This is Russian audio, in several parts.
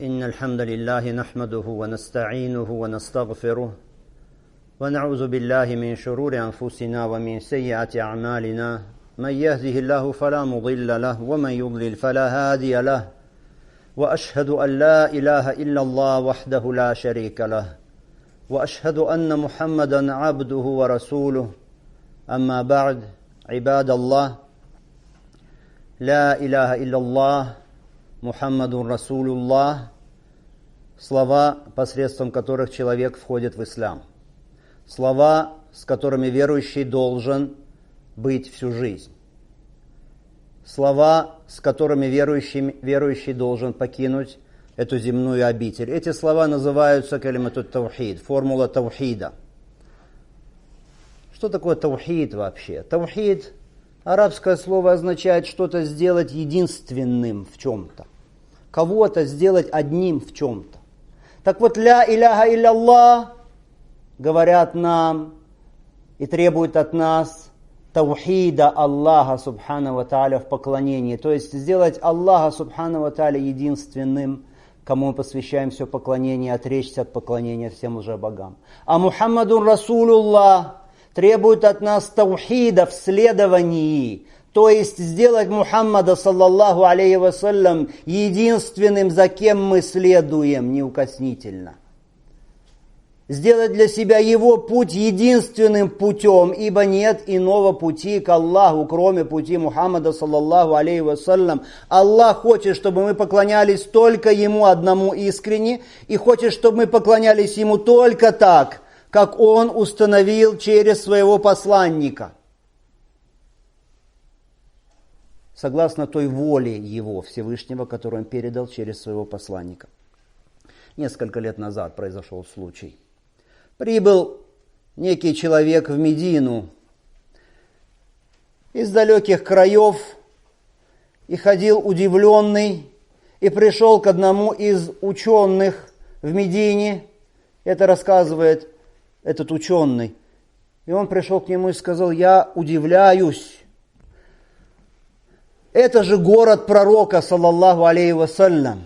إن الحمد لله نحمده ونستعينه ونستغفره ونعوذ بالله من شرور أنفسنا ومن سيئات أعمالنا من يهده الله فلا مضل له ومن يضلل فلا هادي له وأشهد أن لا إله إلا الله وحده لا شريك له وأشهد أن محمدا عبده ورسوله أما بعد عباد الله لا إله إلا الله Мухаммадун Расулуллах, слова, посредством которых человек входит в ислам. Слова, с которыми верующий должен быть всю жизнь. Слова, с которыми верующий должен покинуть эту земную обитель. Эти слова называются калиматут таухид, формула таухида. Что такое таухид вообще? Таухид, арабское слово, означает что-то сделать единственным в чем-то. Кого-то сделать одним в чем-то. Так вот, ля иляха илля говорят нам и требуют от нас таухида Аллаха субхану ва тааля в поклонении. То есть сделать Аллаха субхану ва тааля единственным, кому мы посвящаем все поклонение, отречься от поклонения всем лжебогам. А Мухаммадун Расулуллах требует от нас таухида в следовании. То есть сделать Мухаммада, саллаллаху алейхи вассалям, единственным, за кем мы следуем, неукоснительно. Сделать для себя его путь единственным путем, ибо нет иного пути к Аллаху, кроме пути Мухаммада, саллаллаху алейхи вассалям. Аллах хочет, чтобы мы поклонялись только Ему одному искренне, и хочет, чтобы мы поклонялись Ему только так, как Он установил через своего посланника. Согласно той воле Его, Всевышнего, которую Он передал через своего посланника. Несколько лет назад произошел случай. Прибыл некий человек в Медину из далеких краев и ходил удивленный, и пришел к одному из ученых в Медине. Это рассказывает этот ученый. И он пришел к нему и сказал: я удивляюсь. Это же город пророка, саллаллаху алейхи вассалям.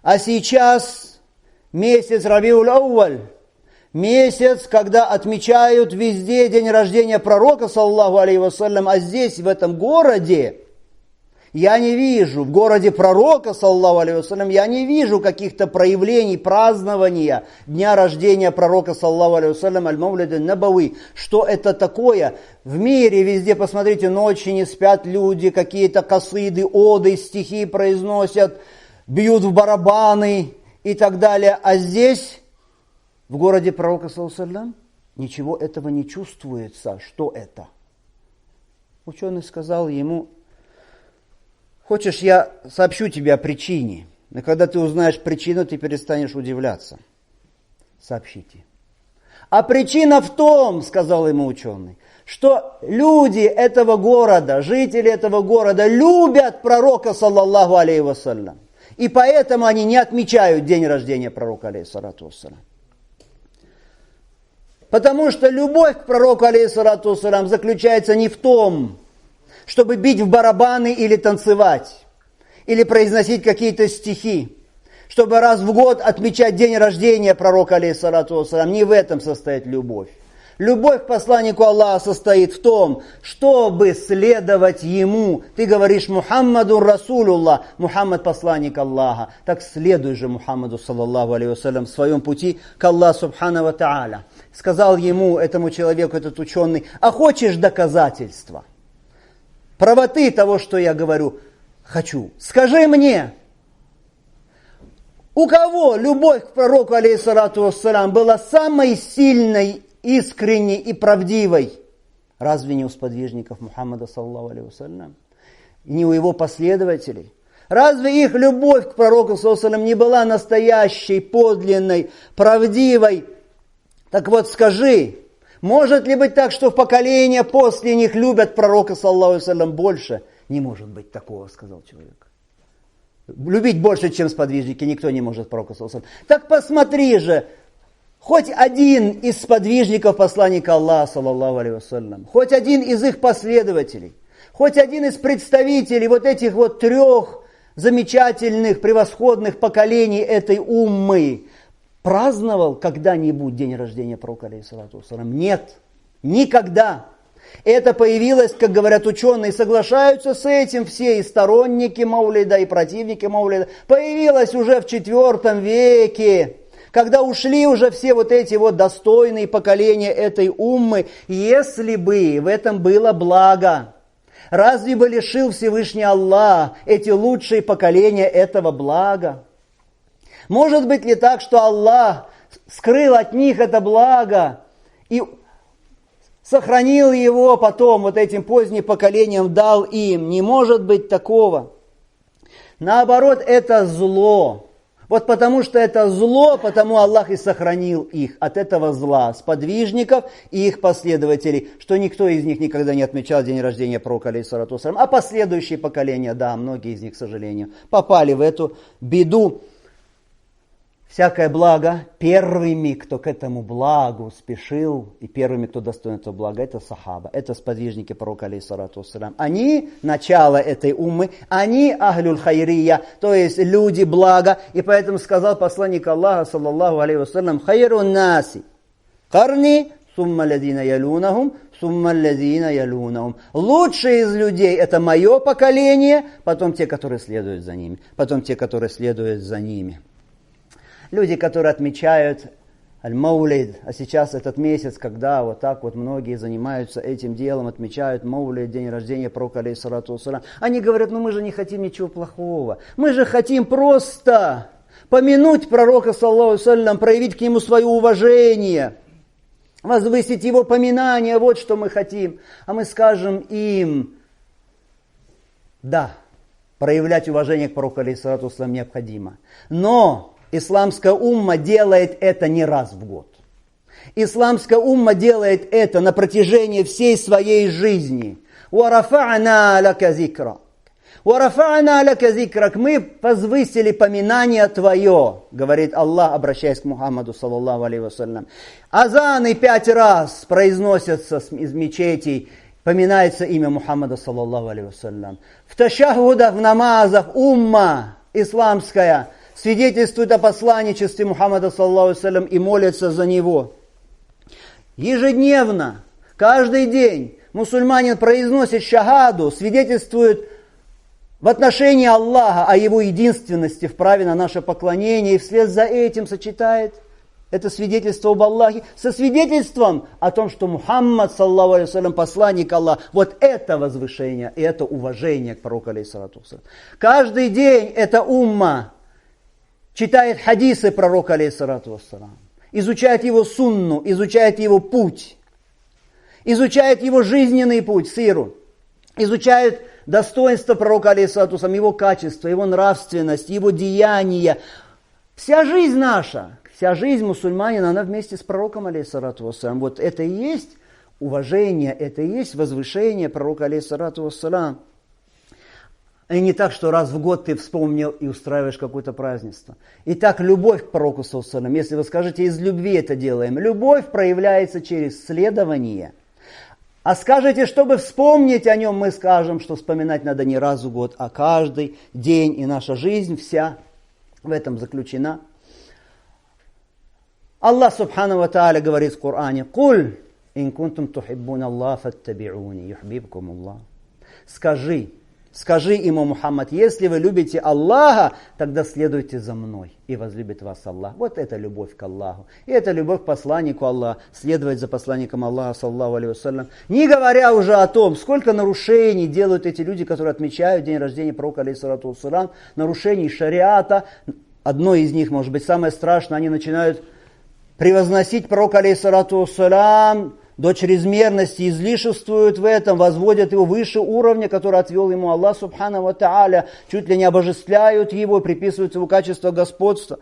А сейчас месяц Рабиуль-Ауаль, месяц, когда отмечают везде день рождения пророка, саллаллаху алейхи вассалям, а здесь, в этом городе, я не вижу, в городе пророка, саллаллаху алейхи вассалям, я не вижу каких-то проявлений празднования дня рождения пророка, саллаллаху алейхи вассалям, аль-Мавлид аль-Набави. Что это такое? В мире везде, посмотрите, ночи не спят люди, какие-то касиды, оды, стихи произносят, бьют в барабаны и так далее. А здесь, в городе пророка, саллаллаху алейхи вассалям, ничего этого не чувствуется. Что это? Ученый сказал ему: хочешь, я сообщу тебе о причине, но когда ты узнаешь причину, ты перестанешь удивляться. Сообщите. А причина в том, сказал ему ученый, что люди этого города, жители этого города любят пророка, саллаллаху алейхи вассалям. И поэтому они не отмечают день рождения пророка, алейхиссалату вассалям. Потому что любовь к пророку, алейхиссалату вассалям, заключается не в том, чтобы бить в барабаны или танцевать, или произносить какие-то стихи, чтобы раз в год отмечать день рождения пророка, алейхиссалату вассалям. Не в этом состоит любовь. Любовь к посланнику Аллаха состоит в том, чтобы следовать ему. Ты говоришь: Мухаммадун Расулуллах, Мухаммад посланник Аллаха. Так следуй же Мухаммаду, саллаллаху алейхи вассалям, в своем пути к Аллаху субхану ва тааля. Сказал ему, этому человеку, этот ученый: а хочешь доказательства правоты того, что я говорю? Хочу. Скажи мне, у кого любовь к пророку, алейхиссалату вассалям, была самой сильной, искренней и правдивой? Разве не у сподвижников Мухаммада, саллаллаху алейхи вассалям? Не у его последователей? Разве их любовь к пророку, саллаллаху алейхи вассалям, не была настоящей, подлинной, правдивой? Так вот, скажи, может ли быть так, что в поколение после них любят пророка, саллаллаху алейхи вассалям, больше? Не может быть такого, сказал человек. Любить больше, чем сподвижники, никто не может пророка, саллаллаху алейхи вассалям. Так посмотри же, хоть один из сподвижников посланника Аллаха, саллаллаху алейхи вассалям, хоть один из их последователей, хоть один из представителей вот этих вот трех замечательных, превосходных поколений этой уммы праздновал когда-нибудь день рождения пророка, алейхиссалату вассалам? Нет, никогда. Это появилось, как говорят ученые, соглашаются с этим все, и сторонники Маулида, и противники Маулида. Появилось уже в IV веке, когда ушли уже все вот эти вот достойные поколения этой уммы. Если бы в этом было благо, разве бы лишил Всевышний Аллах эти лучшие поколения этого блага? Может быть ли так, что Аллах скрыл от них это благо и сохранил его потом вот этим поздним поколениям, дал им? Не может быть такого. Наоборот, это зло. Вот потому что это зло, потому Аллах и сохранил их от этого зла, сподвижников и их последователей, что никто из них никогда не отмечал день рождения пророка, алейхиссалату вассалям. А последующие поколения, да, многие из них, к сожалению, попали в эту беду. Всякое благо, первыми, кто к этому благу спешил, и первыми, кто достоин этого блага, это сахаба, это сподвижники пророка, алейхиссалату вассалям. Они начало этой уммы, они ахлюль хайрия, то есть люди блага, и поэтому сказал посланник Аллаха, саллаллаху алейхи вассалям, хайрун наси, карни, сумма ладина ялунахум, сумма ладина ялунахум. Лучшие из людей это мое поколение, потом те, которые следуют за ними, потом те, которые следуют за ними. Люди, которые отмечают аль-Маулид, а сейчас этот месяц, когда вот так вот многие занимаются этим делом, отмечают Маулид, день рождения пророка, алейхиссалату вассалям, они говорят, мы же не хотим ничего плохого, мы же хотим просто помянуть пророка, саллаллаху алейхи вассалям, проявить к нему свое уважение, возвысить его поминание, вот что мы хотим. А мы скажем им, да, проявлять уважение к пророку, алейхиссалату вассалям, необходимо, но исламская умма делает это не раз в год. Исламская умма делает это на протяжении всей своей жизни. وَرَفَعْنَا لَكَ ذِكْرَكَ وَرَفَعْنَا لَكَ ذِكْرَكَ. Мы возвысили поминание твое, говорит Аллах, обращаясь к Мухаммаду, саллаллаху алейхи вассалям. Азаны 5 раз произносятся из мечетей, поминается имя Мухаммада, саллаллаху алейхи вассалям. В ташахудах, в намазах умма исламская свидетельствует о посланничестве Мухаммада, саллаллаху алейхи вассалям, и молятся за него. Ежедневно, каждый день мусульманин произносит шахаду, свидетельствует в отношении Аллаха о его единственности в праве на наше поклонение, и вслед за этим сочетает это свидетельство об Аллахе со свидетельством о том, что Мухаммад, саллаллаху алейхи вассалям, посланник Аллаха. Вот это возвышение и это уважение к пророку, алейхиссалату вассалям. Каждый день эта умма читает хадисы пророка, алейхиссалату вассалам, изучает его сунну, изучает его путь, изучает его жизненный путь, сиру, изучает достоинство пророка, алейхиссалату вассалам, его качество, его нравственность, его деяния. Вся жизнь наша, вся жизнь мусульманина, она вместе с пророком, алейхиссалату вассалам. Вот это и есть уважение, это и есть возвышение пророка, алейхиссалату вассалам. И не так, что раз в год ты вспомнил и устраиваешь какое-то празднество. Итак, любовь к пророку, саллаллаху алейхи вассалям, если вы скажете, из любви это делаем, любовь проявляется через следование. А скажете, чтобы вспомнить о нем, мы скажем, что вспоминать надо не раз в год, а каждый день, и наша жизнь вся в этом заключена. Аллах субхану ва тааля говорит в Коране: «Куль ин кунтум тухиббун Аллах фаттаби'уни, юхбибкум Аллах». Скажи ему, Мухаммад, если вы любите Аллаха, тогда следуйте за мной, и возлюбит вас Аллах. Вот это любовь к Аллаху. И это любовь к посланнику Аллаха, следовать за посланником Аллаха, саллаллаху алейхи вассалям. Не говоря уже о том, сколько нарушений делают эти люди, которые отмечают день рождения пророка, алейхиссалату вассалям, нарушений шариата. Одно из них, может быть, самое страшное, они начинают превозносить пророка, алейхиссалату вассалям, до чрезмерности, излишествуют в этом, возводят его выше уровня, который отвел ему Аллах субхану ва тааля, чуть ли не обожествляют его, приписывают его качество господства,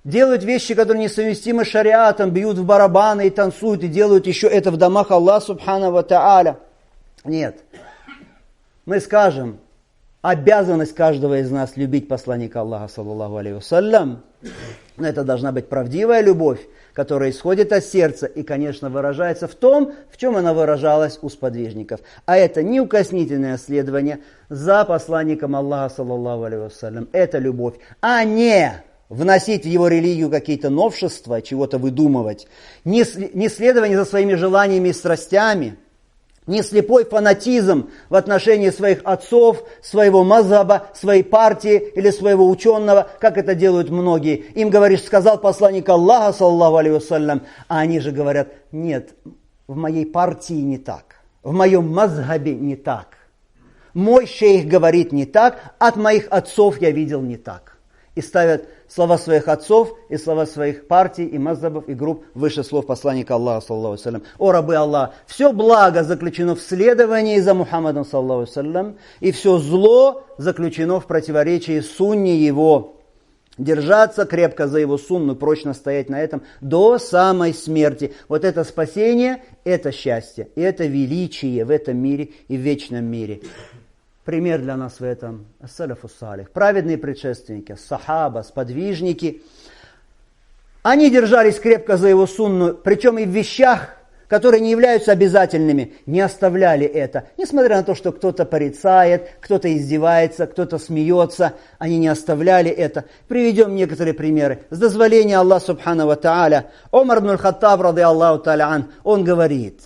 делают вещи, которые несовместимы с шариатом, бьют в барабаны и танцуют, и делают еще это в домах Аллаха субхану ва тааля. Нет. Мы скажем: обязанность каждого из нас любить посланника Аллаха, саллаллаху алейхи вассалям. Но это должна быть правдивая любовь, которая исходит от сердца и, конечно, выражается в том, в чем она выражалась у сподвижников. А это неукоснительное следование за посланником Аллаха, саллаллаху алейхи вассалям. Это любовь, а не вносить в его религию какие-то новшества, чего-то выдумывать. Не следование за своими желаниями и страстями. Не слепой фанатизм в отношении своих отцов, своего мазхаба, своей партии или своего ученого, как это делают многие. Им говоришь, сказал посланник Аллаха, саллаллаху алейхи вассалям, а они же говорят, нет, в моей партии не так, в моем мазхабе не так. Мой шейх говорит не так, от моих отцов я видел не так. И ставят слова своих отцов и слова своих партий и мазхабов и групп выше слов посланника Аллаха, саллаллаху алейхи вассалям. О рабы Аллаха, все благо заключено в следовании за Мухаммадом, саллаллаху алейхи вассалям, и все зло заключено в противоречии сунне его. Держаться крепко за его сунну, прочно стоять на этом до самой смерти. Вот это спасение, это счастье, и это величие в этом мире и в вечном мире. Пример для нас в этом ас-салафу салих. Праведные предшественники, сахаба, сподвижники. Они держались крепко за его сунну, причем и в вещах, которые не являются обязательными, не оставляли это. Несмотря на то, что кто-то порицает, кто-то издевается, кто-то смеется, они не оставляли это. Приведем некоторые примеры. С дозволения Аллаха субхану ва тааля, Умар ибн аль-Хаттаб, ради Аллаху тааля ан, он говорит...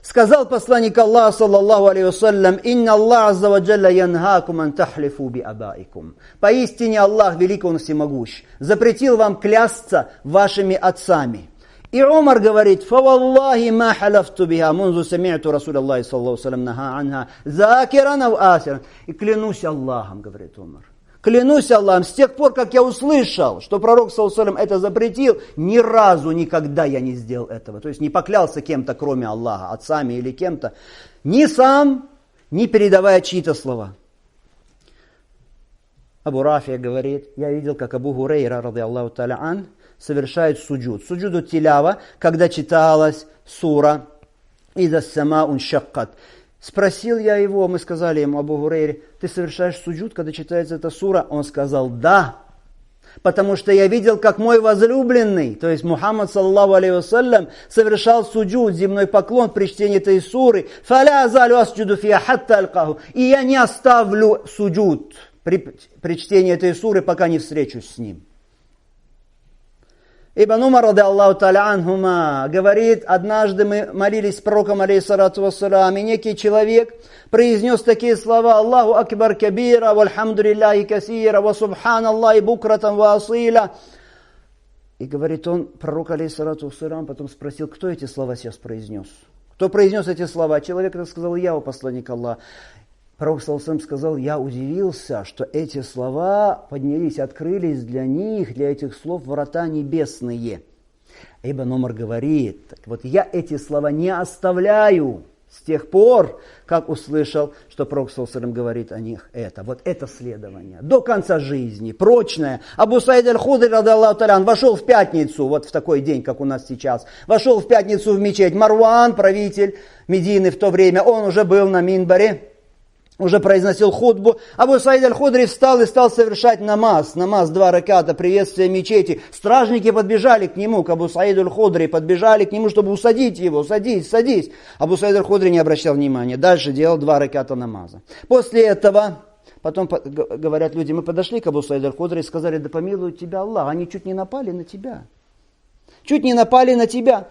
Сказал посланник Аллаха, саллаллаху алейхи вассалям, «Инна Аллах азза ва джалля янхакум ан тахлифу би абаикум». Поистине Аллах, велик Он всемогущ, запретил вам клясться вашими отцами. И Умар говорит, «Фаваллахи ма халяфту биха, мунзу сами'ту Расуля Аллахи, саллаллаху алейхи вассалям, наха анха, закиран ав асиран». И клянусь Аллахом, говорит Умар. Клянусь Аллахом, с тех пор, как я услышал, что пророк, саллаллаху алейхи вассалям, это запретил, ни разу, никогда я не сделал этого. То есть не поклялся кем-то, кроме Аллаха, отцами или кем-то, ни сам, ни передавая чьи-то слова. Абу Рафия говорит, я видел, как Абу Хурейра, ради Аллаху тааля ан, совершает суджуд. Суджуду тилява, когда читалась сура «Иза самаун шаккат». Спросил я его, мы сказали ему, Абу Хурейре, ты совершаешь суджуд, когда читается эта сура? Он сказал, да, потому что я видел, как мой возлюбленный, то есть Мухаммад, саллаллаху алейхи вассалям, совершал суджуд, земной поклон при чтении этой суры. «Фаля азалю асджуду фиа хатта алкаху». И я не оставлю суджуд при чтении этой суры, пока не встречусь с ним. Ибн Умар, ради Аллаху тааля анхума, говорит, однажды мы молились с пророком, алейхиссалату вассалам, и некий человек произнес такие слова: «Аллаху акбар кабира, вальхамду лилляхи касира, ва субханаллахи букратан ва асила». И говорит он, пророк, алейхиссалату вассалам, потом спросил, кто эти слова сейчас произнес? Кто произнес эти слова? Человек это сказал, я, о посланник Аллаха. Пророк саллаллаху сказал, я удивился, что эти слова поднялись, открылись для них, для этих слов врата небесные. Ибн Умар говорит, вот я эти слова не оставляю с тех пор, как услышал, что Пророк саллаллаху говорит о них это. Вот это следование до конца жизни, прочное. Абу Саид аль-Худри, ради Аллаху тааля, вошел в пятницу, вот в такой день, как у нас сейчас, вошел в пятницу в мечеть. Марван, правитель Медины в то время, он уже был на минбаре, уже произносил хутбу. Абу Саид аль-Худри встал и стал совершать намаз. Намаз 2 раката, приветствие мечети. Стражники подбежали к нему, к Абу Саиду аль-Худри, подбежали к нему, чтобы усадить его. Садись, садись. Абу Саид аль-Худри не обращал внимания. Дальше делал 2 раката намаза. После этого, потом говорят люди, мы подошли к Абу Саиду аль-Худри и сказали, да помилует тебя Аллах. Они чуть не напали на тебя. Чуть не напали на тебя.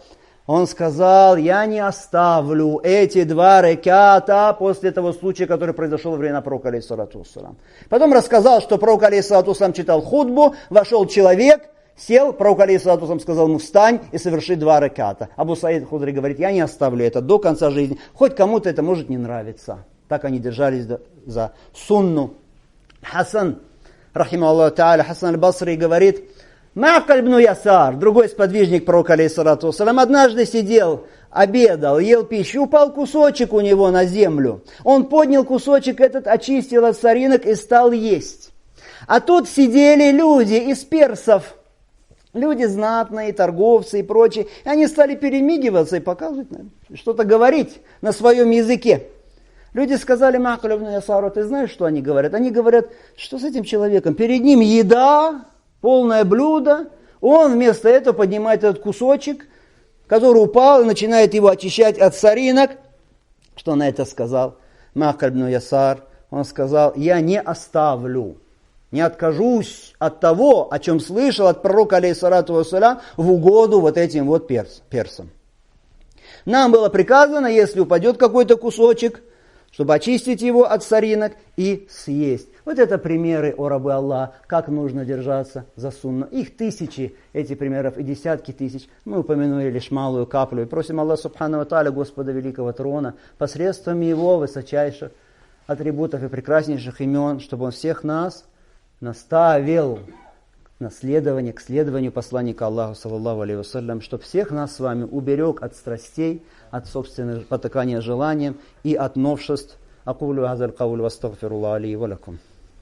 Он сказал, я не оставлю эти 2 раката после того случая, который произошел во время пророка, алейхиссалату вассалам. Потом рассказал, что пророк, алейхиссалату вассалам, читал хутбу, вошел человек, сел, пророк, алейхиссалату вассалам, сказал ему, встань и соверши 2 раката. Абу Саид аль-Худри говорит, я не оставлю это до конца жизни, хоть кому-то это может не нравиться. Так они держались за сунну. Хасан, рахимаху Аллаху тааля, Хасан аль-Басри говорит, Ма'каль ибн Ясар, другой сподвижник пророка, алейхиссалату вассалам, однажды сидел, обедал, ел пищу, упал кусочек у него на землю. Он поднял кусочек этот, очистил от соринок и стал есть. А тут сидели люди из персов, люди знатные, торговцы и прочие. И они стали перемигиваться и показывать, что-то говорить на своем языке. Люди сказали Ма'каль ибн Ясару, ты знаешь, что они говорят? Они говорят, что с этим человеком? Перед ним еда, полное блюдо, он вместо этого поднимает этот кусочек, который упал, и начинает его очищать от соринок. Что на это сказал Ма'каль ибн Ясар? Он сказал, я не оставлю, не откажусь от того, о чем слышал от пророка, алейхиссалату вассалям, в угоду вот этим вот персам. Нам было приказано, если упадет какой-то кусочек, чтобы очистить его от соринок и съесть. Вот это примеры, о рабы Аллаха, как нужно держаться за сунну. Их тысячи, эти примеров, и десятки тысяч. Мы упомянули лишь малую каплю. И просим Аллаха субхану ва тааля, Господа Великого Трона, посредством Его высочайших атрибутов и прекраснейших имен, чтобы Он всех нас наставил к следованию посланника Аллаха, саллаллаху алейхи вассалям, чтобы всех нас с вами уберег от страстей, от собственных потакания желаниям и от новшеств. Акулю азаль каулю вастагфируллах али ва лакум.